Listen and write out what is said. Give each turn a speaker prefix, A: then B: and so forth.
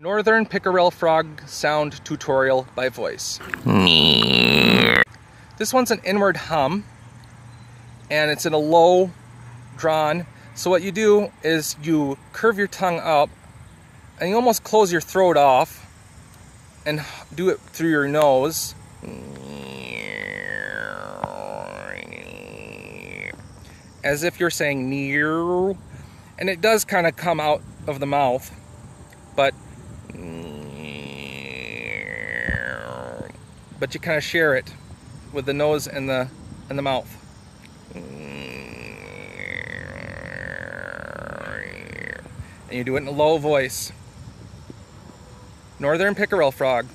A: Northern Pickerel Frog Sound Tutorial by Voice. This one's an inward hum, and it's in a low drawn. So what you do is you curve your tongue up, and you almost close your throat off, and do it through your nose. As if you're saying near, and it does kind of come out of the mouth, but you kind of share it with the nose and the mouth. And you do it in a low voice. Northern Pickerel Frog.